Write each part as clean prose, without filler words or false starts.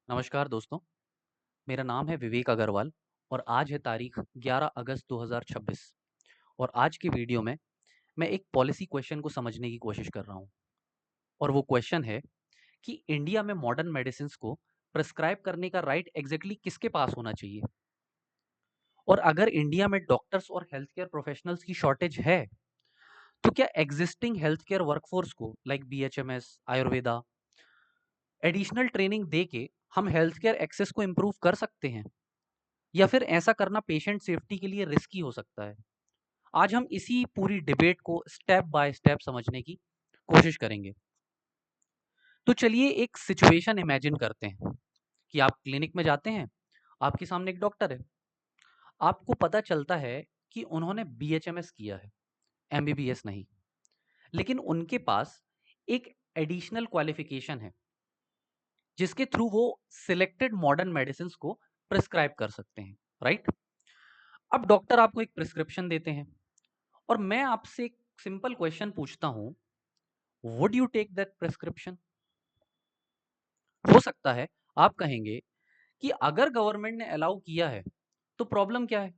नमस्कार दोस्तों, मेरा नाम है विवेक अग्रवाल और आज है तारीख 11 अगस्त 2026 और आज की वीडियो में मैं एक पॉलिसी क्वेश्चन को समझने की कोशिश कर रहा हूँ और वो क्वेश्चन है कि इंडिया में मॉडर्न मेडिसिन्स को प्रिस्क्राइब करने का राइट एग्जैक्टली किसके पास होना चाहिए और अगर इंडिया में डॉक्टर्स और हेल्थ केयर प्रोफेशनल्स की शॉर्टेज है तो क्या एग्जिस्टिंग हेल्थ केयर वर्कफोर्स को like BHMS, Ayurveda additional training दे के हम हेल्थ केयर एक्सेस को इम्प्रूव कर सकते हैं या फिर ऐसा करना पेशेंट सेफ्टी के लिए रिस्की हो सकता है। आज हम इसी पूरी डिबेट को स्टेप बाय स्टेप समझने की कोशिश करेंगे। तो चलिए एक सिचुएशन इमेजिन करते हैं कि आप क्लिनिक में जाते हैं, आपके सामने एक डॉक्टर है, आपको पता चलता है कि उन्होंने बीएचएमएस किया है, एमबीबीएस नहीं, लेकिन उनके पास एक एडिशनल क्वालिफिकेशन है जिसके थ्रू वो सिलेक्टेड मॉडर्न मेडिसिन को प्रिस्क्राइब कर सकते हैं, राइट? अब डॉक्टर आपको एक प्रिस्क्रिप्शन देते हैं और मैं आपसे एक सिंपल क्वेश्चन पूछता हूं, would you take that prescription? हो सकता है आप कहेंगे कि अगर गवर्नमेंट ने अलाउ किया है तो प्रॉब्लम क्या है,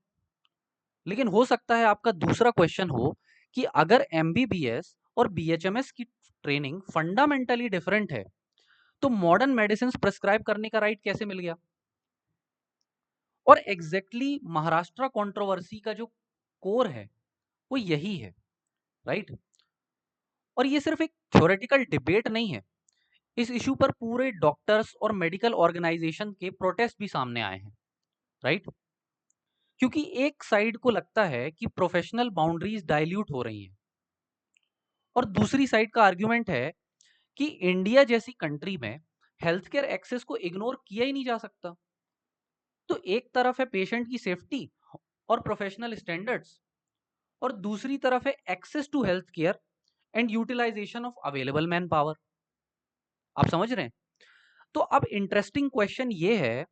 लेकिन हो सकता है आपका दूसरा क्वेश्चन हो कि अगर एमबीबीएस और बीएचएमएस की ट्रेनिंग फंडामेंटली डिफरेंट है तो मॉडर्न मेडिसिन प्रिस्क्राइब करने का राइट कैसे मिल गया? और एग्जैक्टली महाराष्ट्र कंट्रोवर्सी का जो कोर है वो यही है, राइट? और ये सिर्फ एक थ्योरेटिकल डिबेट नहीं है, इस इशू पर पूरे डॉक्टर्स और मेडिकल ऑर्गेनाइजेशन के प्रोटेस्ट भी सामने आए हैं, राइट? क्योंकि एक साइड को लगता है कि प्रोफेशनल बाउंड्रीज डाइल्यूट हो रही हैं और दूसरी साइड का आर्ग्यूमेंट है कि इंडिया जैसी कंट्री में हेल्थ केयर एक्सेस को इग्नोर किया ही नहीं जा सकता। तो एक तरफ है पेशेंट की सेफ्टी और प्रोफेशनल स्टैंडर्ड्स और दूसरी तरफ है access to health care and utilisation of available man power. आप समझ रहे हैं? तो अब इंटरेस्टिंग क्वेश्चन ये है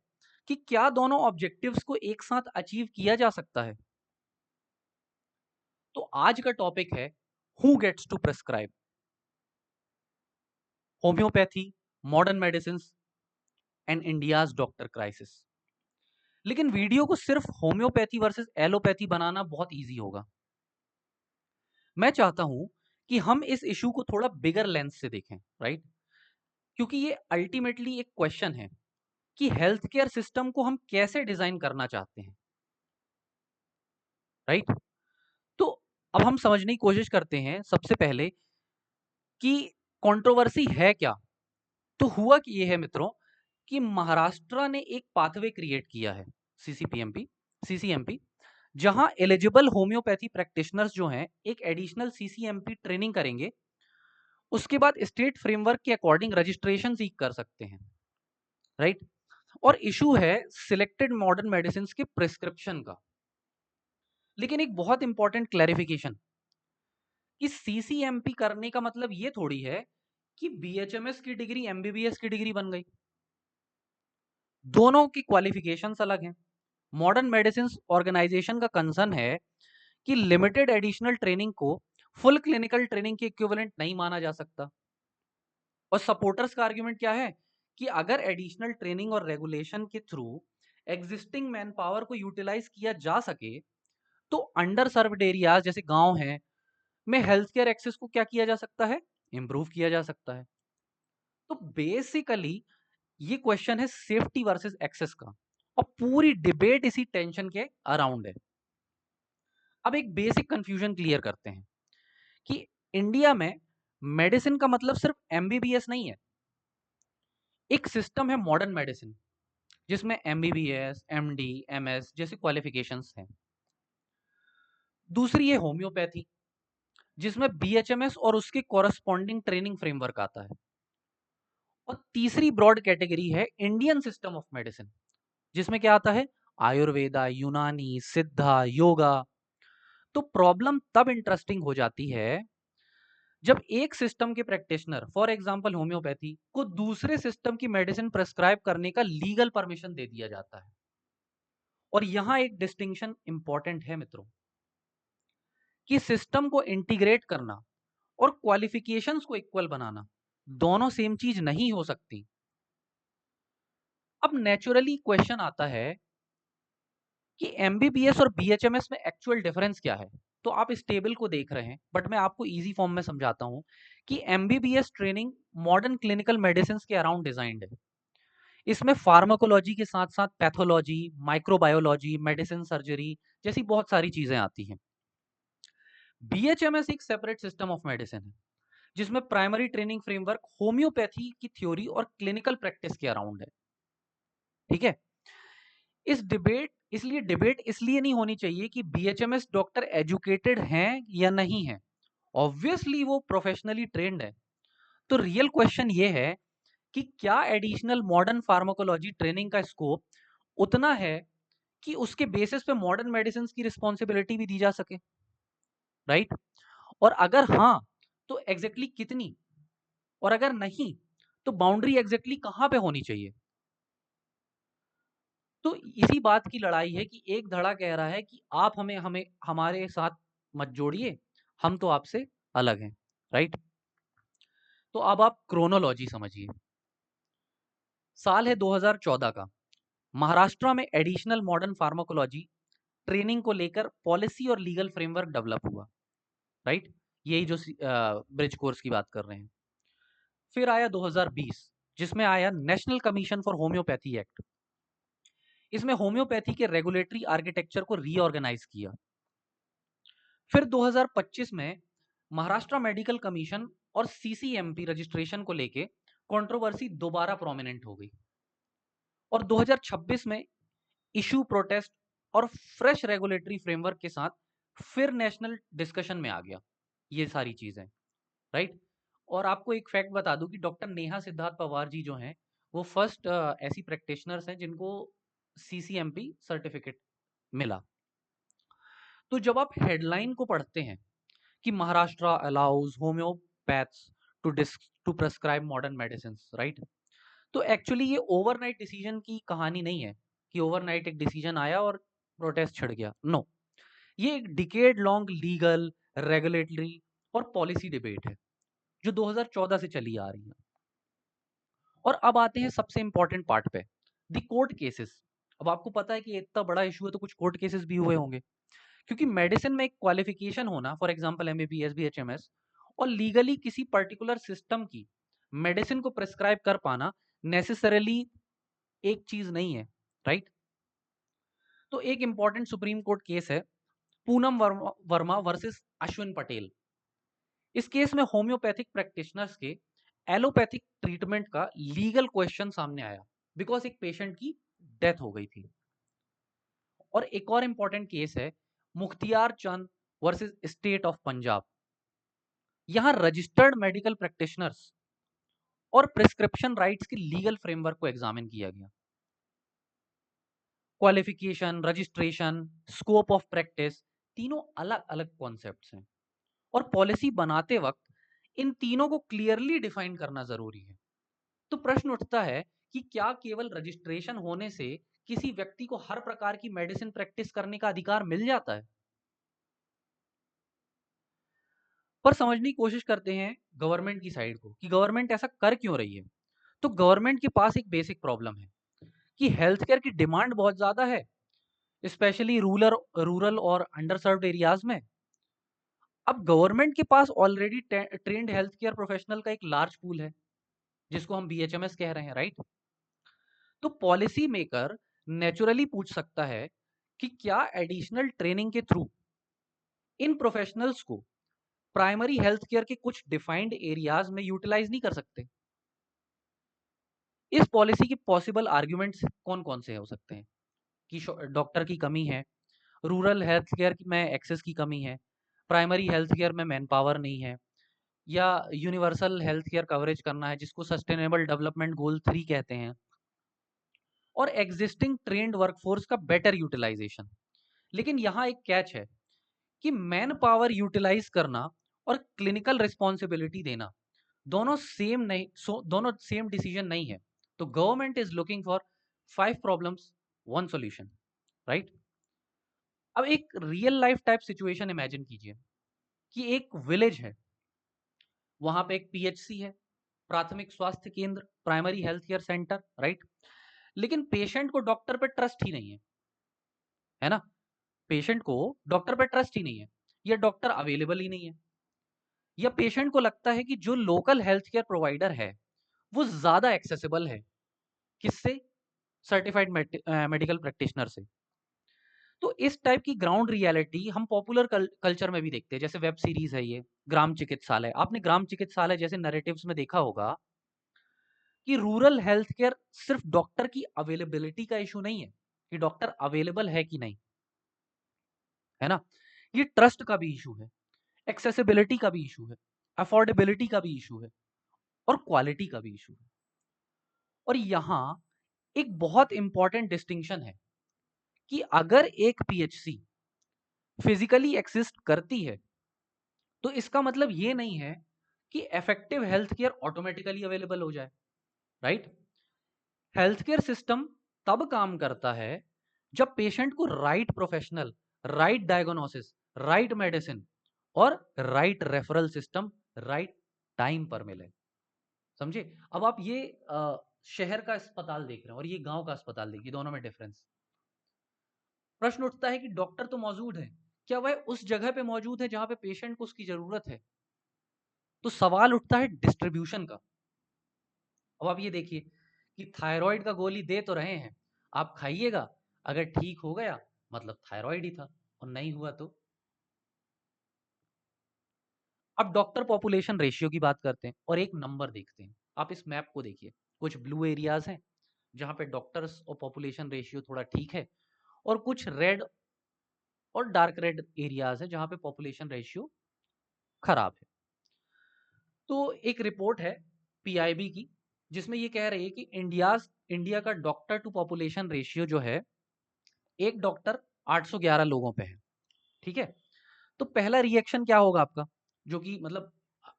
कि क्या दोनों ऑब्जेक्टिव्स को एक साथ अचीव किया जा सकता है? तो आज का टॉपिक है who gets to prescribe, homeopathy, modern medicine and India's doctor crisis. लेकिन वीडियो को सिर्फ होम्योपैथी वर्सेस एलोपैथी बनाना बहुत इजी होगा। मैं चाहता हूं कि हम इस इशू को थोड़ा बिगर लेंस से देखें, राइट? क्योंकि ये अल्टीमेटली एक क्वेश्चन है कि हेल्थ केयर सिस्टम को हम कैसे डिजाइन करना चाहते हैं, राइट? तो अब हम समझने की कोशिश करते हैं सबसे पहले कि कंट्रोवर्सी है क्या। तो हुआ कि ये है मित्रों कि महाराष्ट्र ने एक पाथवे क्रिएट किया है, सीसीपीएमपी सीसीएमपी, जहां एलिजिबल होम्योपैथी प्रैक्टिशनर्स जो हैं एक एडिशनल सीसीएमपी ट्रेनिंग करेंगे, उसके बाद स्टेट फ्रेमवर्क के अकॉर्डिंग रजिस्ट्रेशन सीख कर सकते हैं, राइट? और इशू है सिलेक्टेड मॉडर्न मेडिसिन के प्रिस्क्रिप्शन का। लेकिन एक बहुत इंपॉर्टेंट क्लैरिफिकेशन कि सीसीएमपी करने का मतलब ये थोड़ी है कि बीएचएमएस की डिग्री एमबीबीएस की डिग्री बन गई। दोनों की क्वालिफिकेशंस अलग हैं। मॉडर्न मेडिसिन ऑर्गेनाइजेशन का कंसर्न है कि लिमिटेड एडिशनल ट्रेनिंग को फुल क्लिनिकल ट्रेनिंग के इक्विवेलेंट नहीं माना जा सकता। और सपोर्टर्स का आर्ग्यूमेंट क्या है कि अगर एडिशनल ट्रेनिंग और रेगुलेशन के थ्रू एग्जिस्टिंग मैन पावर को यूटिलाइज किया जा सके तो अंडर सर्व्ड एरियाज जैसे गांव हैं में हेल्थ केयर एक्सेस को क्या किया जा सकता है, इंप्रूव किया जा सकता है। तो बेसिकली ये क्वेश्चन है सेफ्टी वर्सेस एक्सेस का और पूरी डिबेट इसी टेंशन के अराउंड है। अब एक बेसिक कंफ्यूजन क्लियर करते हैं कि इंडिया में मेडिसिन का मतलब सिर्फ एमबीबीएस नहीं है। एक सिस्टम है मॉडर्न मेडिसिन जिसमें एमबीबीएस, एमडी, एमएस जैसी क्वालिफिकेशंस हैं। दूसरी है होम्योपैथी जिसमें बीएचएमएस और उसके कॉरस्पॉन्डिंग ट्रेनिंग फ्रेमवर्क आता है। और तीसरी ब्रॉड कैटेगरी है इंडियन सिस्टम ऑफ मेडिसिन जिसमें क्या आता है, आयुर्वेदा, यूनानी, सिद्धा, योगा। तो प्रॉब्लम तब इंटरेस्टिंग हो जाती है जब एक सिस्टम के प्रैक्टिशनर फॉर एग्जांपल होम्योपैथी को दूसरे सिस्टम की मेडिसिन प्रेस्क्राइब करने का लीगल परमिशन दे दिया जाता है। और यहां एक डिस्टिंक्शन इंपॉर्टेंट है मित्रों कि सिस्टम को इंटीग्रेट करना और क्वालिफिकेशंस को इक्वल बनाना दोनों सेम चीज नहीं हो सकती। अब नेचुरली क्वेश्चन आता है कि एमबीबीएस और बीएचएमएस में एक्चुअल डिफरेंस क्या है। तो आप इस टेबल को देख रहे हैं, बट मैं आपको इजी फॉर्म में समझाता हूं कि MBBS training modern clinical medicine के अराउंड डिजाइंड है। इसमें फार्माकोलॉजी के साथ साथ पैथोलॉजी, माइक्रोबायोलॉजी, मेडिसिन, सर्जरी जैसी बहुत सारी चीजें आती हैं। बीएचएमएस एक सेपरेट सिस्टम ऑफ मेडिसिन है जिसमें प्राइमरी ट्रेनिंग फ्रेमवर्क होम्योपैथी की थ्योरी और क्लिनिकल प्रैक्टिस के अराउंड है। ठीक है। इसलिए डिबेट इसलिए नहीं होनी चाहिए कि बीएचएमएस डॉक्टर एजुकेटेड हैं या नहीं है। ऑब्वियसली वो प्रोफेशनली ट्रेंड है। तो रियल क्वेश्चन ये है कि क्या एडिशनल मॉडर्न फार्माकोलॉजी ट्रेनिंग का स्कोप उतना है कि उसके बेसिस पे मॉडर्न मेडिसिन की रिस्पॉन्सिबिलिटी भी दी जा सके, राइट? और अगर हाँ, तो एग्जैक्टली कितनी, और अगर नहीं तो बाउंड्री एग्जैक्टली कहां पे होनी चाहिए। तो इसी बात की लड़ाई है कि एक धड़ा कह रहा है कि आप हमें हमें हमारे साथ मत जोड़िए, हम तो आपसे अलग हैं, राइट? तो अब आप क्रोनोलॉजी समझिए। साल है 2014 का। महाराष्ट्र में एडिशनल मॉडर्न फार्माकोलॉजी ट्रेनिंग को लेकर पॉलिसी और लीगल फ्रेमवर्क डेवलप हुआ, राइट? यही जो ब्रिज कोर्स की बात कर रहे हैं। फिर आया 2020 जिसमें आया national commission for homeopathy act. इसमें होम्योपैथी के रेगुलेटरी आर्किटेक्चर को रीऑर्गेनाइज किया। फिर 2025 में महाराष्ट्र मेडिकल कमीशन और सीसीएमपी रजिस्ट्रेशन को लेके कंट्रोवर्सी दोबारा प्रोमिनेंट हो गई। और 2026 में इशू प्रोटेस्ट और फ्रेश रेगुलेटरी फ्रेमवर्क के साथ फिर नेशनल डिस्कशन में आ गया ये सारी चीजें, राइट? और आपको एक फैक्ट बता दूं कि डॉक्टर नेहा सिद्धार्थ पवार जी जो हैं वो फर्स्ट ऐसी प्रैक्टिशनर्स हैं जिनको सीसीएमपी सर्टिफिकेट मिला। तो जब आप हेडलाइन को पढ़ते हैं कि Maharashtra allows homeopaths to to prescribe modern medicine, right? तो एक्चुअली ये ओवरनाइट डिसीजन की कहानी नहीं है कि ओवरनाइट एक डिसीजन आया और प्रोटेस्ट छिड़ गया। नो, ये एक डिकेड लॉन्ग लीगल, रेगुलेटरी और पॉलिसी डिबेट है जो 2014 से चली आ रही है। और अब आते हैं सबसे इंपॉर्टेंट पार्ट पे, द कोर्ट केसेस। अब आपको पता है कि इतना बड़ा इशू है तो कुछ कोर्ट केसेस भी हुए होंगे, क्योंकि मेडिसिन में एक क्वालिफिकेशन होना, फॉर एग्जांपल एमबीबीएस, बीएचएमएस, और लीगली किसी पर्टिकुलर सिस्टम की मेडिसिन को प्रेस्क्राइब कर पाना नेसेसरली एक चीज नहीं है, राइट? तो एक इंपॉर्टेंट सुप्रीम कोर्ट केस है पूनम वर्मा वर्सेस अश्विन पटेल। इस केस में होम्योपैथिक प्रैक्टिशनर्स के एलोपैथिक ट्रीटमेंट का लीगल क्वेश्चन सामने आया बिकॉज एक पेशेंट की डेथ हो गई थी। और एक और इंपॉर्टेंट केस है मुख्तियार चंद वर्सेस स्टेट ऑफ पंजाब। यहां रजिस्टर्ड मेडिकल प्रैक्टिशनर्स और प्रिस्क्रिप्शन राइट्स के लीगल फ्रेमवर्क को एग्जामिन किया गया। Qualification, registration, scope of practice, तीनों अलग अलग कॉन्सेप्ट्स हैं और पॉलिसी बनाते वक्त इन तीनों को क्लियरली डिफाइन करना जरूरी है। तो प्रश्न उठता है कि क्या केवल रजिस्ट्रेशन होने से किसी व्यक्ति को हर प्रकार की मेडिसिन प्रैक्टिस करने का अधिकार मिल जाता है? पर समझने की कोशिश करते हैं गवर्नमेंट की साइड को कि गवर्नमेंट ऐसा कर क्यों रही है। तो गवर्नमेंट के पास एक बेसिक प्रॉब्लम है कि हेल्थ केयर की डिमांड बहुत ज्यादा है, स्पेशली रूरल और अंडर सर्व्ड एरियाज में। अब गवर्नमेंट के पास already trained health care professional का एक लार्ज पूल है जिसको हम बीएचएमएस कह रहे हैं, राइट? तो पॉलिसी मेकर नेचुरली पूछ सकता है कि क्या एडिशनल ट्रेनिंग के थ्रू इन प्रोफेशनल्स को प्राइमरी हेल्थ केयर के कुछ डिफाइंड एरियाज में यूटिलाइज नहीं कर सकते। इस पॉलिसी के पॉसिबल आर्ग्यूमेंट्स कौन कौन से हो सकते हैं कि डॉक्टर की कमी है, रूरल हेल्थ केयर में एक्सेस की कमी है, प्राइमरी हेल्थ केयर में मैन पावर नहीं है, या यूनिवर्सल हेल्थ केयर कवरेज करना है जिसको सस्टेनेबल डेवलपमेंट गोल 3 कहते हैं, और एग्जिस्टिंग ट्रेंड वर्कफोर्स का बेटर यूटिलाइजेशन। लेकिन यहाँ एक कैच है कि मैन पावर यूटिलाइज करना और क्लिनिकल रिस्पॉन्सिबिलिटी देना दोनों सेम नहीं, दोनों सेम डिसीजन नहीं है। तो government is looking for 5 problems 1 solution, right? अब एक real life type situation imagine कीजिए कि एक विलेज है, वहां पे एक पीएचसी है, प्राथमिक स्वास्थ्य केंद्र, primary health care centre, right? लेकिन पेशेंट को डॉक्टर पे ट्रस्ट ही नहीं है ना? पेशेंट को डॉक्टर पे ट्रस्ट ही नहीं है, या डॉक्टर अवेलेबल ही नहीं है, या पेशेंट को लगता है कि जो लोकल हेल्थ केयर प्रोवाइडर है वो ज्यादा एक्सेसिबल है। किससे? सर्टिफाइड मेडिकल प्रैक्टिशनर से। तो इस टाइप की ग्राउंड रियलिटी हम पॉपुलर कल्चर में भी देखते हैं, जैसे वेब सीरीज है ये ग्राम चिकित्सालय। आपने ग्राम चिकित्सालय जैसे नैरेटिव्स में देखा होगा कि रूरल हेल्थ केयर सिर्फ डॉक्टर की अवेलेबिलिटी का इशू नहीं है, कि डॉक्टर अवेलेबल है कि नहीं, है ना? ये ट्रस्ट का भी इशू है, एक्सेसिबिलिटी का भी इशू है, अफोर्डेबिलिटी का भी इशू है, और क्वालिटी का भी इशू है। और यहां एक बहुत इंपॉर्टेंट डिस्टिंक्शन है कि अगर एक पीएचसी फिजिकली एग्जिस्ट करती है तो इसका मतलब ये नहीं है कि effective health care automatically available हो जाए, राइट? हेल्थ केयर सिस्टम तब काम करता है जब पेशेंट को right professional, right diagnosis, right medicine और right referral system right time पर मिले। समझे? अब आप ये शहर का अस्पताल देख रहे हैं और ये गांव का अस्पताल देखिए, दोनों में डिफरेंस। प्रश्न उठता है कि डॉक्टर तो मौजूद है, क्या वह उस जगह पे मौजूद है जहां पे पेशेंट को उसकी जरूरत है? तो सवाल उठता है डिस्ट्रीब्यूशन का। अब आप ये देखिए कि थायराइड का गोली दे तो रहे हैं, आप खाइएगा, अगर ठीक हो गया मतलब थायराइड ही था, और नहीं हुआ तो। अब डॉक्टर पॉपुलेशन रेशियो की बात करते हैं और एक नंबर देखते हैं। आप इस मैप को देखिए, कुछ ब्लू एरियाज हैं जहां पे डॉक्टर्स और पॉपुलेशन रेशियो थोड़ा ठीक है, और कुछ रेड और डार्क रेड एरियाज है जहां पे पॉपुलेशन रेशियो खराब है। तो एक रिपोर्ट है पीआईबी की जिसमें ये कह रही है कि इंडिया का डॉक्टर टू पॉपुलेशन रेशियो जो है, एक डॉक्टर 811 लोगों पे है, ठीक है? तो पहला रिएक्शन क्या होगा आपका, जो कि मतलब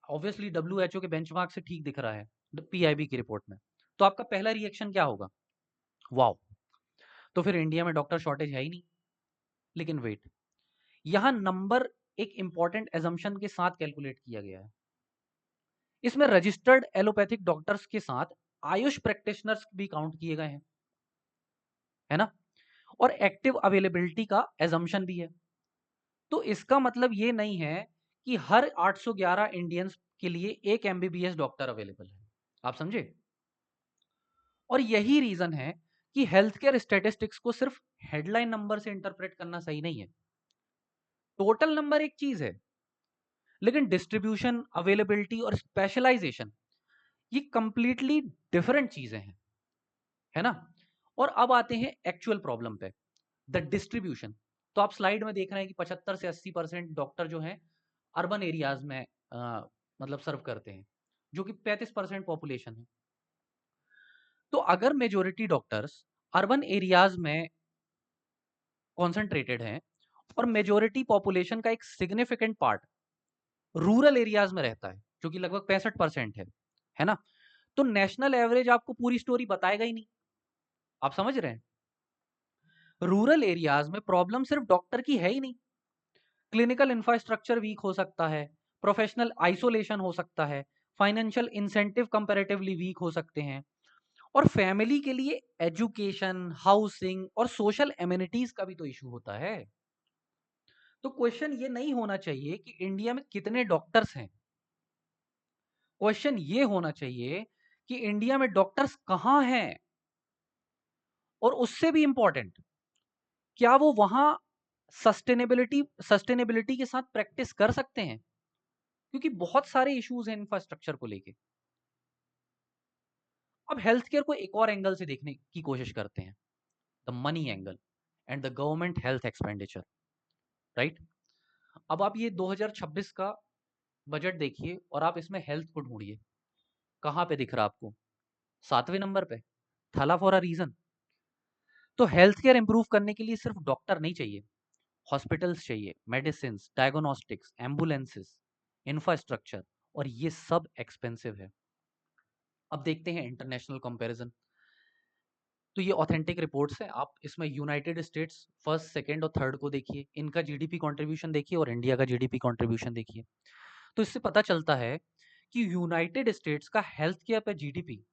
ऑब्वियसली डब्ल्यूएचओ के बेंचमार्क से ठीक दिख रहा है पीआईबी की रिपोर्ट में। तो आपका पहला रिएक्शन क्या होगा? वाओ, तो फिर इंडिया में डॉक्टर शॉर्टेज है ही नहीं। लेकिन वेट, यहां नंबर एक इंपॉर्टेंट एजम्पशन के साथ कैलकुलेट किया गया है। इसमें रजिस्टर्ड एलोपैथिक डॉक्टर्स के साथ आयुष प्रैक्टिशनर्स भी काउंट किए गए हैं, है ना? और एक्टिव अवेलेबिलिटी का एजम्पशन भी है। तो इसका मतलब ये नहीं है कि हर 811 इंडियंस के लिए एक एमबीबीएस डॉक्टर अवेलेबल है। आप समझे? और यही रीजन है कि हेल्थ केयर स्टेटिस्टिक्स को सिर्फ हेडलाइन नंबर से इंटरप्रेट करना सही नहीं है। टोटल नंबर एक चीज है, लेकिन डिस्ट्रीब्यूशन, अवेलेबिलिटी और स्पेशलाइजेशन ये कंप्लीटली डिफरेंट चीजें हैं, है ना? और अब आते हैं एक्चुअल प्रॉब्लम पे, द डिस्ट्रीब्यूशन। तो आप स्लाइड में देख रहे हैं कि 75 से 80% डॉक्टर जो हैं अर्बन एरियाज में मतलब सर्व करते हैं, जो कि 35% पॉपुलेशन है। तो अगर मेजोरिटी डॉक्टर्स अर्बन एरियाज में कॉन्सेंट्रेटेड हैं और मेजोरिटी पॉपुलेशन का एक सिग्निफिकेंट पार्ट रूरल एरियाज में रहता है, जो कि लगभग 65% है ना? तो नेशनल एवरेज आपको पूरी स्टोरी बताएगा ही नहीं। आप समझ रहे हैं? रूरल एरियाज में प्रॉब्लम सिर्फ डॉक्टर की है ही नहीं, क्लिनिकल इंफ्रास्ट्रक्चर वीक हो सकता है, प्रोफेशनल आइसोलेशन हो सकता है, फाइनेंशियल इंसेंटिव कंपैरेटिवली वीक हो सकते हैं, और फैमिली के लिए एजुकेशन, हाउसिंग और सोशल एमिनिटीज का भी तो इशू होता है। तो क्वेश्चन ये नहीं होना चाहिए कि इंडिया में कितने डॉक्टर्स हैं, क्वेश्चन ये होना चाहिए कि इंडिया में डॉक्टर्स कहां हैं, और उससे भी इंपॉर्टेंट, क्या वो वहां सस्टेनेबिलिटी के साथ प्रैक्टिस कर सकते हैं? क्योंकि बहुत सारे इश्यूज हैं इंफ्रास्ट्रक्चर को लेके। अब हेल्थ केयर को एक और एंगल से देखने की कोशिश करते हैं, the money angle and the government health expenditure, right? अब आप ये 2026 का बजट देखिए और आप इसमें हेल्थ को ढूंढिए, कहां पे दिख रहा आपको? 7वें नंबर पे, थला फॉर अ रीजन। तो हेल्थ केयर इंप्रूव करने के लिए सिर्फ डॉक्टर नहीं चाहिए, हॉस्पिटल्स चाहिए, मेडिसिन, डायग्नोस्टिक्स, एम्बुलेंसेस, इंफ्रास्ट्रक्चर, और ये सब एक्सपेंसिव है। अब देखते हैं इंटरनेशनल कंपैरिजन। तो ये ऑथेंटिक रिपोर्ट्स है, आप इसमें यूनाइटेड स्टेट्स फर्स्ट, सेकंड और थर्ड को देखिए, इनका जीडीपी कंट्रीब्यूशन देखिए और इंडिया का जीडीपी कंट्रीब्यूशन देखिए। तो इससे पता चलता है कि यूनाइटेड स्टेट्स का हेल्थ केयर पे जीडीपी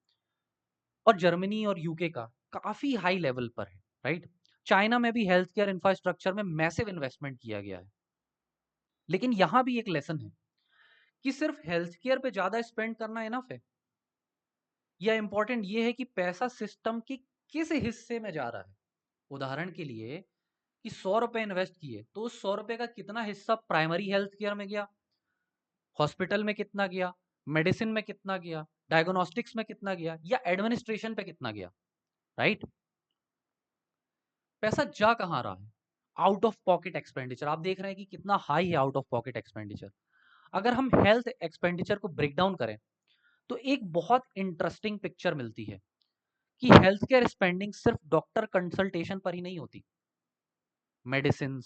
और जर्मनी और यूके का काफी हाई लेवल पर है, राइट। चाइना में भी हेल्थ केयर इंफ्रास्ट्रक्चर में मैसिव इन्वेस्टमेंट किया गया है। लेकिन यहां भी एक लेसन है कि सिर्फ हेल्थ केयर पे ज्यादा स्पेंड करना इनफ है, या इंपॉर्टेंट ये है कि पैसा सिस्टम के किस हिस्से में जा रहा है। उदाहरण के लिए कि 100 रुपए इन्वेस्ट किए तो उस 100 रुपए का कितना हिस्सा प्राइमरी हेल्थ केयर में गया, हॉस्पिटल में कितना गया, मेडिसिन में कितना गया, डायग्नोस्टिक्स में कितना गया, या एडमिनिस्ट्रेशन पे कितना गया, राइट। पैसा जा कहां रहा है? Out of pocket expenditure. आप देख रहे हैं कि कितना हाई है आउट ऑफ पॉकेट एक्सपेंडिचर। अगर हम हेल्थ एक्सपेंडिचर को ब्रेक डाउन करें तो एक बहुत इंटरेस्टिंग पिक्चर मिलती है कि हेल्थ केयर स्पेंडिंग सिर्फ डॉक्टर कंसल्टेशन पर ही नहीं होती। Medicine,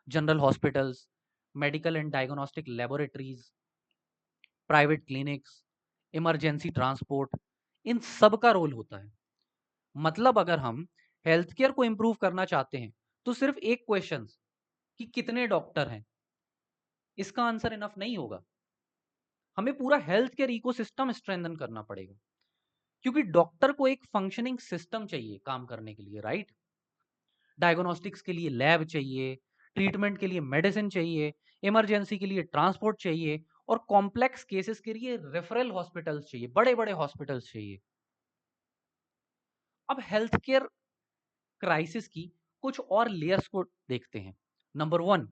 general hospitals, medical and diagnostic laboratories, private clinics, emergency transport, इन सब का रोल होता है। मतलब अगर हम हेल्थ केयर को इंप्रूव करना चाहते हैं तो सिर्फ एक क्वेश्चन कि कितने डॉक्टर हैं, इसका आंसर इनफ नहीं होगा। हमें पूरा हेल्थ केयर इकोसिस्टम स्ट्रेंथन करना पड़ेगा, क्योंकि डॉक्टर को एक फंक्शनिंग सिस्टम चाहिए काम करने के लिए, राइट। डायग्नोस्टिक्स के लिए लैब चाहिए, ट्रीटमेंट के लिए मेडिसिन चाहिए, इमरजेंसी के लिए ट्रांसपोर्ट चाहिए, और कॉम्प्लेक्स केसेस के लिए रेफरल हॉस्पिटल्स चाहिए, बड़े बड़े हॉस्पिटल्स चाहिए। अब हेल्थ केयर क्राइसिस की कुछ और लेयर्स को देखते हैं। नंबर 1,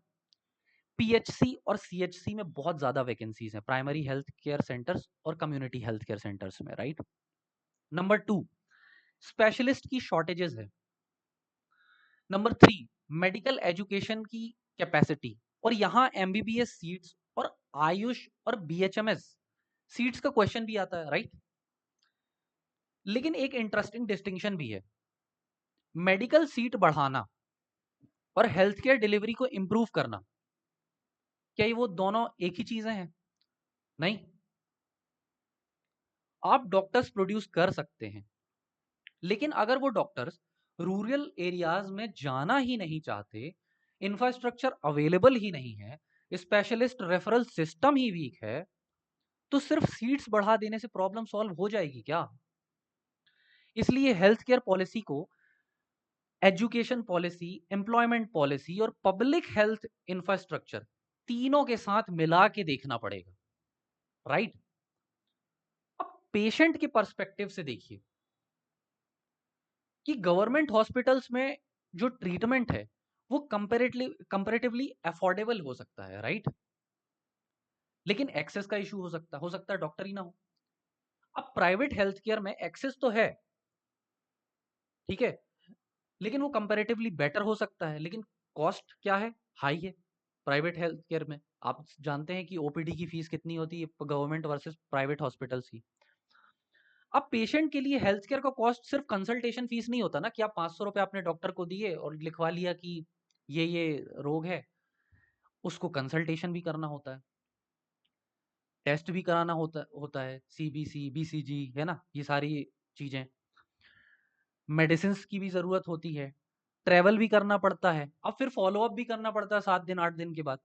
पीएचसी और सीएचसी में बहुत ज्यादा वैकेंसीज हैं, प्राइमरी हेल्थ केयर सेंटर्स और कम्युनिटी हेल्थ केयर सेंटर्स में, राइट। नंबर 2, स्पेशलिस्ट की शॉर्टेजेस है। नंबर 3, मेडिकल एजुकेशन की कैपेसिटी, और यहां एमबीबीएस सीट्स और आयुष और बीएचएमएस सीट्स का क्वेश्चन भी आता है, राइट। लेकिन एक इंटरेस्टिंग डिस्टिंक्शन भी है, मेडिकल सीट बढ़ाना और हेल्थ केयर डिलीवरी को इंप्रूव करना, क्या ये वो दोनों एक ही चीजें हैं? नहीं। आप डॉक्टर्स प्रोड्यूस कर सकते हैं, लेकिन अगर वो डॉक्टर्स रूरल एरियाज में जाना ही नहीं चाहते, इंफ्रास्ट्रक्चर अवेलेबल ही नहीं है, स्पेशलिस्ट रेफरल सिस्टम ही वीक है, तो सिर्फ सीट्स बढ़ा देने से प्रॉब्लम सॉल्व हो जाएगी क्या? इसलिए हेल्थ केयर पॉलिसी को एजुकेशन पॉलिसी, एम्प्लॉयमेंट पॉलिसी और पब्लिक हेल्थ इंफ्रास्ट्रक्चर तीनों के साथ मिला के देखना पड़ेगा, राइट। अब पेशेंट के पर्सपेक्टिव से देखिए कि गवर्नमेंट हॉस्पिटल्स में जो ट्रीटमेंट है वो कंपैरेटिवली अफोर्डेबल हो सकता है, राइट। लेकिन एक्सेस का इशू हो सकता है डॉक्टर ही ना हो। अब प्राइवेट हेल्थ केयर में एक्सेस तो है, ठीक है, लेकिन वो कंपैरेटिवली बेटर हो सकता है, लेकिन कॉस्ट क्या है? हाई है। प्राइवेट हेल्थ केयर में आप जानते हैं कि ओपीडी की फीस कितनी होती है गवर्नमेंट वर्सेस प्राइवेट हॉस्पिटल्स की। अब पेशेंट के लिए हेल्थ केयर का कॉस्ट सिर्फ कंसल्टेशन फीस नहीं होता ना, कि आप 500 रुपए अपने डॉक्टर को दिए और लिखवा लिया कि ये रोग है। उसको कंसल्टेशन भी करना होता है, टेस्ट भी कराना होता होता है, सीबीसी, बीसीजी, है ना, ये सारी चीजें। मेडिसिन की भी जरूरत होती है, ट्रेवल भी करना पड़ता है, अब फिर फॉलोअप भी करना पड़ता है 7 दिन 8 दिन के बाद।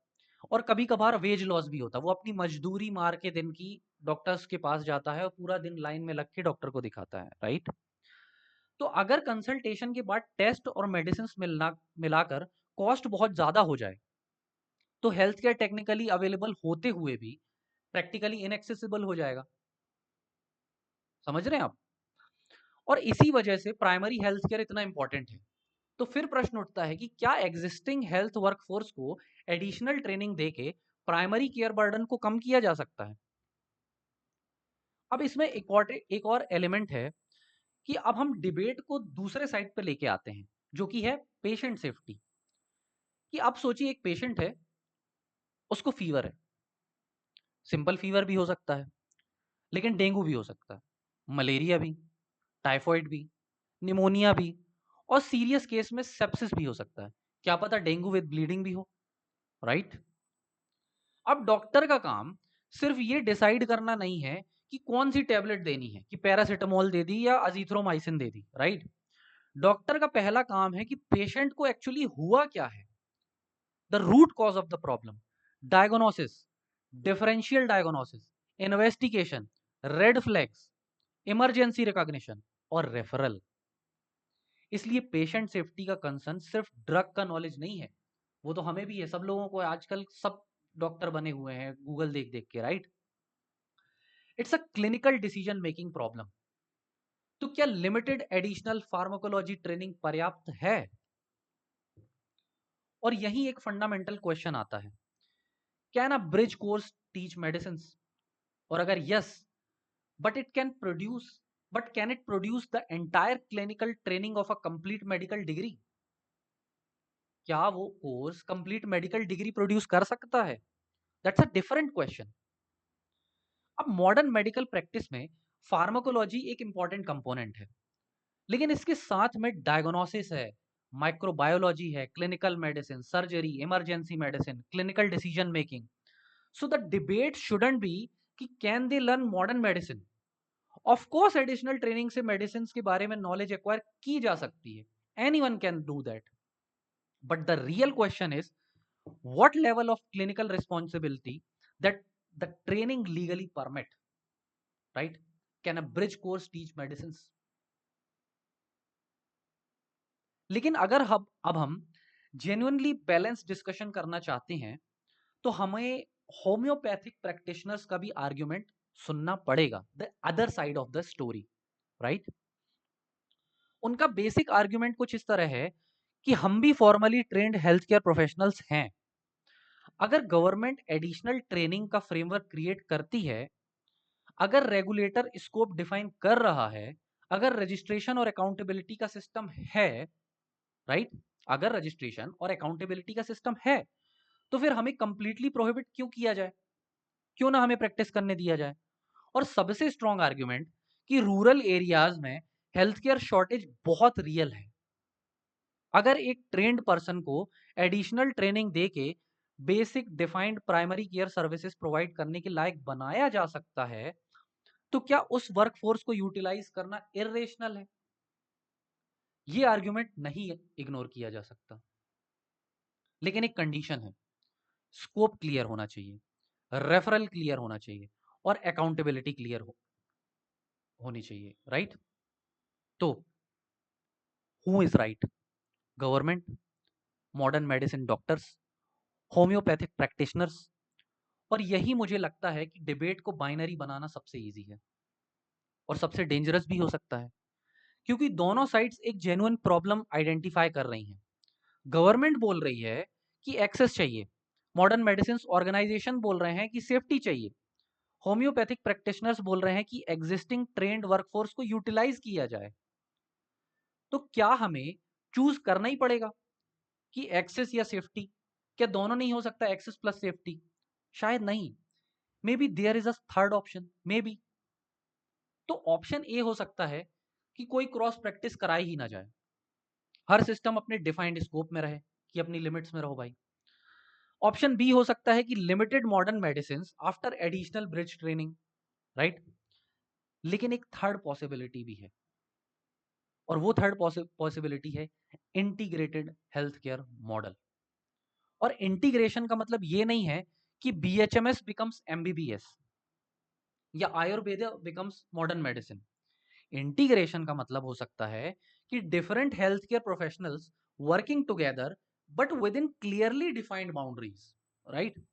और कभी कभार वेज लॉस भी होता है, वो अपनी मजदूरी मार के दिन की डॉक्टर्स के पास जाता है और पूरा दिन लाइन में लग के डॉक्टर को दिखाता है, राइट। तो अगर कंसल्टेशन के बाद टेस्ट और मेडिसिन मिलाकर कॉस्ट बहुत ज्यादा हो जाए तो हेल्थ केयर टेक्निकली अवेलेबल होते हुए भी प्रैक्टिकली इनएक्सेसिबल हो जाएगा। समझ रहे हैं आप? और इसी वजह से प्राइमरी हेल्थ केयर इतना इंपॉर्टेंट है। तो फिर प्रश्न उठता है कि क्या एग्जिस्टिंग हेल्थ वर्कफोर्स को एडिशनल ट्रेनिंग देके प्राइमरी केयर बर्डन को कम किया जा सकता है? अब इसमें एक और एलिमेंट है कि अब हम डिबेट को दूसरे साइड पे लेके आते हैं, जो कि है पेशेंट सेफ्टी। कि आप सोचिए एक पेशेंट है, उसको फीवर है, सिंपल फीवर भी हो सकता है, लेकिन डेंगू भी हो सकता है, मलेरिया भी, टाइफॉइड भी, निमोनिया भी, और सीरियस केस में सेप्सिस भी हो सकता है। क्या पता डेंगू विद ब्लीडिंग भी हो, राइट। अब डॉक्टर का काम सिर्फ ये डिसाइड करना नहीं है कि कौन सी टेबलेट देनी है, कि पैरासिटामोल दे दी या अजीथ्रोमाइसिन दे दी, राइट। डॉक्टर का पहला काम है कि पेशेंट को एक्चुअली हुआ क्या है, the root cause of the problem, diagnosis, differential diagnosis, investigation, red flags, emergency recognition. और रेफरल। इसलिए पेशेंट सेफ्टी का कंसर्न सिर्फ ड्रग का नॉलेज नहीं है, वो तो हमें भी है, सब लोगों को। आजकल सब डॉक्टर बने हुए हैं गूगल देख देख के, right? It's a clinical decision making problem. तो क्या लिमिटेड एडिशनल फार्माकोलॉजी ट्रेनिंग पर्याप्त है? और यही एक फंडामेंटल क्वेश्चन आता है, can a bridge course teach medicine? और अगर yes, but it can produce but can it produce the entire clinical training of a complete medical degree? क्या वो course complete medical degree produce कर सकता है? That's a different question. अब modern medical practice में pharmacology एक important component है, लेकिन इसके साथ में डायग्नोसिस है, माइक्रोबायोलॉजी है, clinical medicine, surgery, emergency medicine, clinical decision making. So the debate shouldn't be कि can they learn modern medicine. Of course additional training से मेडिसिन के बारे में नॉलेज एक्वायर की जा सकती है, anyone can do that. But the real question is what level of clinical responsibility that the training legally permit, right? Can a bridge course teach medicines? लेकिन अगर अब हम जेन्युइनली बैलेंस डिस्कशन करना चाहते हैं, तो हमें होम्योपैथिक प्रैक्टिशनर्स का भी आर्ग्यूमेंट सुनना पड़ेगा, the other side of the story, right? उनका बेसिक आर्ग्यूमेंट कुछ इस तरह है कि हम भी formally trend health care professionals हैं। अगर गवर्नमेंट एडिशनल ट्रेनिंग का फ्रेमवर्क क्रिएट करती है, अगर रेगुलेटर स्कोप डिफाइन कर रहा है, अगर रजिस्ट्रेशन और अकाउंटेबिलिटी का सिस्टम है, राइट? अगर रजिस्ट्रेशन और अकाउंटेबिलिटी का सिस्टम है, तो फिर हमें कंप्लीटली प्रोहिबिट क्यों किया जाए? क्यों ना हमें प्रैक्टिस करने दिया जाए? और सबसे स्ट्रॉन्ग आर्ग्यूमेंट कि रूरल एरियाज में हेल्थ केयर शॉर्टेज बहुत रियल है। अगर एक ट्रेंड पर्सन को एडिशनल ट्रेनिंग देके basic defined primary care services provide करने के लायक बनाया जा सकता है, तो क्या उस वर्कफोर्स को यूटिलाइज करना इरेशनल है? ये आर्ग्यूमेंट नहीं इग्नोर किया जा सकता, लेकिन एक कंडीशन है, स्कोप क्लियर होना चाहिए, रेफरल क्लियर होना चाहिए और अकाउंटेबिलिटी क्लियर होनी चाहिए, राइट? तो who is right, government, modern medicine doctors, homeopathic practitioners? और यही मुझे लगता है कि डिबेट को बाइनरी बनाना सबसे इजी है और सबसे डेंजरस भी हो सकता है, क्योंकि दोनों साइड्स एक जेन्युइन प्रॉब्लम आइडेंटिफाई कर रही हैं। गवर्नमेंट बोल रही है कि एक्सेस चाहिए, मॉडर्न मेडिसिन ऑर्गेनाइजेशन बोल रहे हैं कि सेफ्टी चाहिए, होम्योपैथिक प्रैक्टिशनर्स बोल रहे हैं कि एग्जिस्टिंग ट्रेंड वर्कफोर्स को यूटिलाइज किया जाए। तो क्या हमें चूज करना ही पड़ेगा कि एक्सेस या सेफ्टी? क्या दोनों नहीं हो सकता, एक्सेस प्लस सेफ्टी? शायद नहीं। Maybe there is a third option, maybe. तो ऑप्शन ए हो सकता है कि कोई क्रॉस प्रैक्टिस कराई ही ना जाए, हर सिस्टम अपने डिफाइंड स्कोप में रहे, कि अपनी लिमिट्स में रहो भाई। ऑप्शन बी हो सकता है कि limited modern medicine after additional bridge training, right? लेकिन एक थर्ड पॉसिबिलिटी भी है, और वो थर्ड पॉसिबिलिटी है इंटीग्रेटेड हेल्थ केयर मॉडल। और इंटीग्रेशन का मतलब ये नहीं है कि बीएचएमएस बिकम्स एमबीबीएस या Ayurveda becomes modern medicine. Integration का मतलब हो सकता है कि different health care professionals working together but with in clearly defined boundaries, right?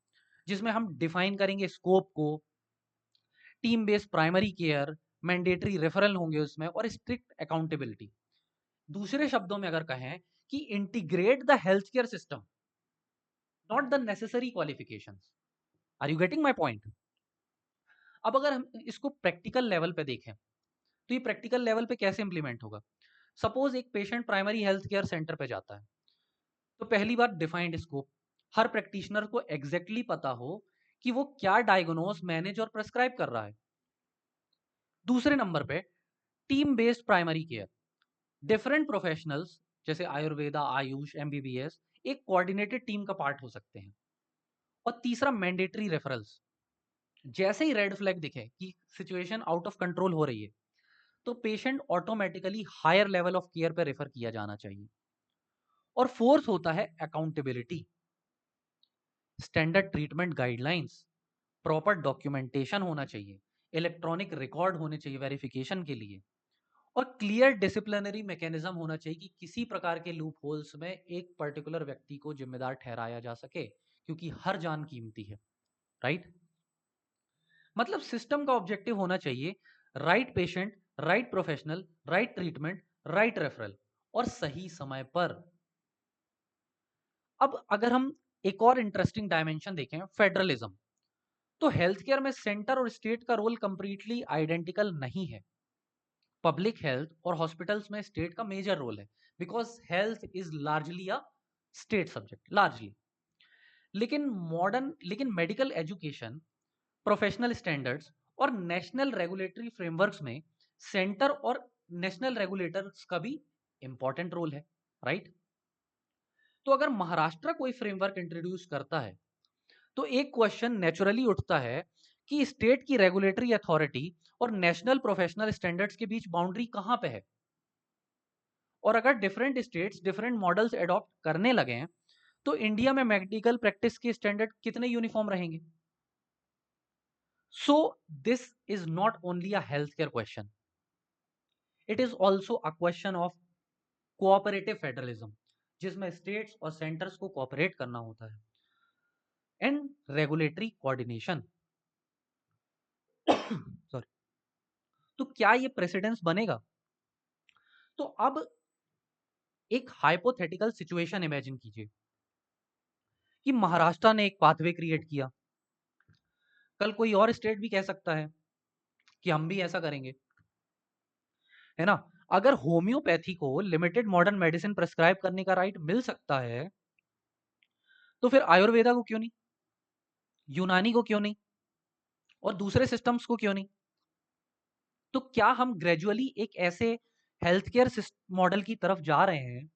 जिसमें हम डिफाइन करेंगे स्कोप को, team based primary care, mandatory referral होंगे उसमें, और स्ट्रिक्ट अकाउंटेबिलिटी। दूसरे शब्दों में अगर कहें कि integrate the health care system, not the necessary qualifications. Are you getting my point? अब अगर हम इसको प्रैक्टिकल लेवल पे देखें, तो ये प्रैक्टिकल लेवल पे कैसे इंप्लीमेंट होगा? सपोज एक patient primary health care centre पे जाता है, तो पहली बार डिफाइंड स्कोप, हर प्रैक्टिशनर को एग्जैक्टली पता हो कि वो क्या डायग्नोज, मैनेज और प्रेस्क्राइब कर रहा है। दूसरे नंबर पे team based primary care, different professionals जैसे आयुर्वेदा, आयुष, एमबीबीएस एक कोऑर्डिनेटेड टीम का पार्ट हो सकते हैं। और तीसरा मैंडेटरी रेफरल्स, जैसे ही रेड फ्लैग दिखे कि सिचुएशन आउट ऑफ कंट्रोल हो रही है, तो patient automatically higher level of care पे रेफर किया जाना चाहिए। और फोर्थ होता है accountability, standard treatment guidelines, proper documentation होना चाहिए, इलेक्ट्रॉनिक रिकॉर्ड होने चाहिए वेरिफिकेशन के लिए, और क्लियर डिसिप्लिनरी मैकेनिज्म होना चाहिए कि किसी प्रकार के लूप होल्स में एक पर्टिकुलर व्यक्ति को जिम्मेदार ठहराया जा सके, क्योंकि हर जान कीमती है, राइट? मतलब सिस्टम का ऑब्जेक्टिव होना चाहिए right patient, right professional, right treatment, right referral और सही समय पर। अब अगर हम एक और इंटरेस्टिंग डायमेंशन देखें, फेडरलिज्म, तो हेल्थ केयर में सेंटर और स्टेट का रोल कंप्लीटली आइडेंटिकल नहीं है। पब्लिक हेल्थ और हॉस्पिटल्स में स्टेट का मेजर रोल है, because health is largely a state subject, largely. लेकिन मेडिकल एजुकेशन, प्रोफेशनल स्टैंडर्ड्स और नेशनल रेगुलेटरी फ्रेमवर्क्स में सेंटर और नेशनल रेगुलेटर्स का भी इंपॉर्टेंट रोल है, राइट? तो अगर महाराष्ट्र कोई फ्रेमवर्क इंट्रोड्यूस करता है तो एक क्वेश्चन नेचुरली उठता है कि स्टेट की रेगुलेटरी अथॉरिटी और नेशनल प्रोफेशनल स्टैंडर्ड्स के बीच बाउंड्री कहां पे है? और अगर different states different models adopt करने लगे हैं तो इंडिया में मेडिकल प्रैक्टिस के स्टैंडर्ड कितने यूनिफॉर्म रहेंगे? So this is not only a health care question, it is also a question of cooperative federalism, जिसमें स्टेट्स और सेंटर्स को कोऑपरेट करना होता है, एंड रेगुलेटरी कोऑर्डिनेशन। सॉरी। तो क्या ये प्रेसिडेंस बनेगा? तो अब एक हाइपोथेटिकल सिचुएशन इमेजिन कीजिए कि महाराष्ट्र ने एक पाथवे क्रिएट किया, कल कोई और स्टेट भी कह सकता है कि हम भी ऐसा करेंगे, है ना? अगर होम्योपैथी को लिमिटेड मॉडर्न मेडिसिन प्रेस्क्राइब करने का राइट मिल सकता है तो फिर आयुर्वेदा को क्यों नहीं, यूनानी को क्यों नहीं, और दूसरे सिस्टम्स को क्यों नहीं? तो क्या हम ग्रेजुअली एक ऐसे हेल्थ केयर मॉडल की तरफ जा रहे हैं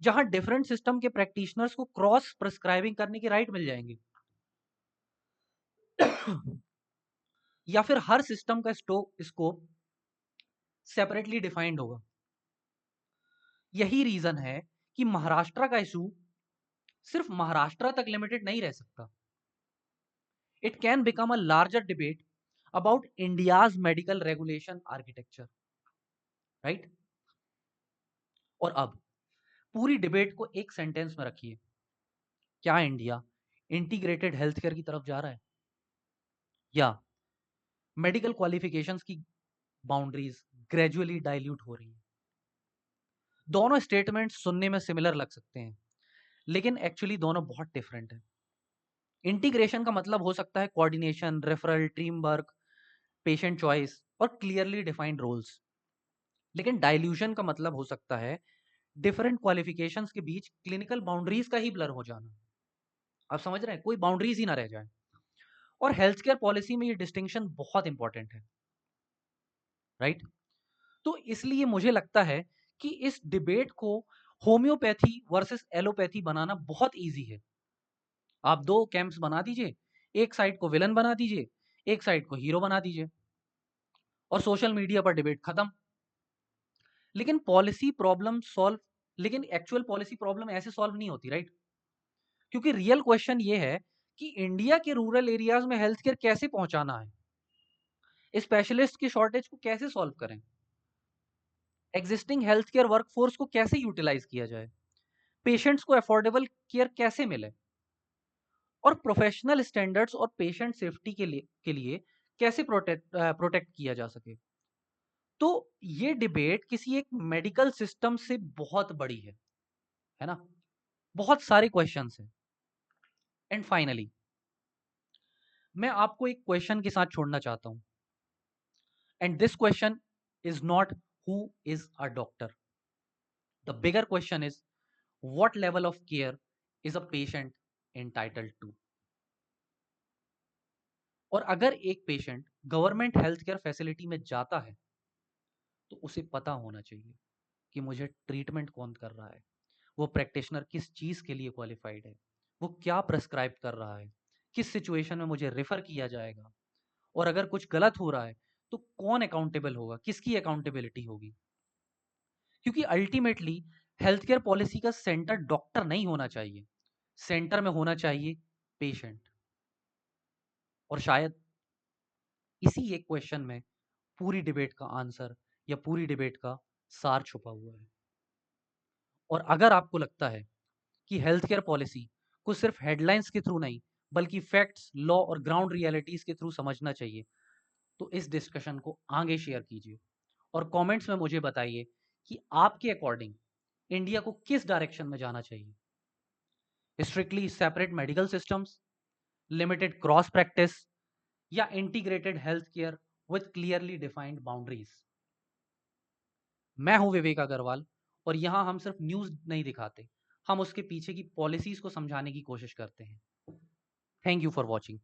जहां डिफरेंट सिस्टम के प्रैक्टिशनर्स को क्रॉस प्रिस्क्राइबिंग करने के राइट मिल जाएंगे? या फिर हर सिस्टम का स्कोप सेपरेटली डिफाइंड होगा? यही रीजन है कि महाराष्ट्र का इशू सिर्फ महाराष्ट्र तक लिमिटेड नहीं रह सकता। It can become a larger debate about India's medical regulation architecture, right? और अब पूरी डिबेट को एक सेंटेंस में रखिए, क्या इंडिया इंटीग्रेटेड हेल्थ केयर की तरफ जा रहा है, या मेडिकल क्वालिफिकेशंस की बाउंड्रीज ग्रेजुअली डाइल्यूट हो रही है? दोनों स्टेटमेंट्स सुनने में सिमिलर लग सकते हैं, लेकिन एक्चुअली दोनों बहुत डिफरेंट है। इंटीग्रेशन का मतलब हो सकता है coordination, referral, team work, patient choice और क्लियरली डिफाइंड रोल्स। लेकिन डाइल्यूशन का मतलब हो सकता है डिफरेंट क्वालिफिकेशंस के बीच क्लिनिकल बाउंड्रीज का ही ब्लर हो जाना। आप समझ रहे हैं, कोई बाउंड्रीज ही ना रह जाए। और हेल्थ केयर पॉलिसी में ये डिस्टिंक्शन बहुत इंपॉर्टेंट है, राइट? तो इसलिए मुझे लगता है कि इस डिबेट को होम्योपैथी वर्सेस एलोपैथी बनाना बहुत ईजी है। आप दो कैंप्स बना दीजिए, एक साइड को विलन बना दीजिए, एक साइड को हीरो बना दीजिए, और सोशल मीडिया पर डिबेट खत्म। लेकिन पॉलिसी प्रॉब्लम सॉल्व लेकिन एक्चुअल पॉलिसी प्रॉब्लम ऐसे सॉल्व नहीं होती, राइट? क्योंकि रियल क्वेश्चन ये है कि इंडिया के रूरल एरियाज में हेल्थ केयर कैसे पहुंचाना है, स्पेशलिस्ट की शॉर्टेज को कैसे सॉल्व करें, एग्जिस्टिंग हेल्थ केयर वर्कफोर्स को कैसे यूटिलाइज किया जाए, पेशेंट्स को अफोर्डेबल केयर कैसे मिले, और प्रोफेशनल स्टैंडर्ड्स और पेशेंट सेफ्टी के लिए कैसे प्रोटेक्ट किया जा सके। तो ये डिबेट किसी एक मेडिकल सिस्टम से बहुत बड़ी है ना? बहुत सारे क्वेश्चंस हैं। एंड फाइनली मैं आपको एक क्वेश्चन के साथ छोड़ना चाहता हूं, and this question is not who is a doctor, the bigger question is what level of care is a patient entitled to? और अगर एक patient government health care facility में जाता है तो उसे पता होना चाहिए कि मुझे ट्रीटमेंट कौन कर रहा है, वो प्रैक्टिशनर किस चीज के लिए क्वालिफाइड है, वो क्या प्रेस्क्राइब कर रहा है, किस सिचुएशन में मुझे रेफर किया जाएगा, और अगर कुछ गलत हो रहा है तो कौन अकाउंटेबल होगा, किसकी अकाउंटेबिलिटी होगी? क्योंकि अल्टीमेटली हेल्थ केयर पॉलिसी का सेंटर डॉक्टर नहीं होना चाहिए, सेंटर में होना चाहिए पेशेंट। और शायद इसी एक क्वेश्चन में पूरी डिबेट का आंसर या पूरी डिबेट का सार छुपा हुआ है। और अगर आपको लगता है कि हेल्थ केयर पॉलिसी को सिर्फ हेडलाइंस के थ्रू नहीं, बल्कि फैक्ट्स, लॉ और ग्राउंड रियलिटीज के थ्रू समझना चाहिए, तो इस डिस्कशन को आगे शेयर कीजिए और कमेंट्स में मुझे बताइए कि आपके अकॉर्डिंग इंडिया को किस डायरेक्शन में जाना चाहिए। Strictly separate medical systems, limited cross practice, या integrated health care with clearly defined boundaries. मैं हूं विवेक अग्रवाल और यहां हम सिर्फ न्यूज नहीं दिखाते, हम उसके पीछे की पॉलिसीज को समझाने की कोशिश करते हैं। Thank you for watching.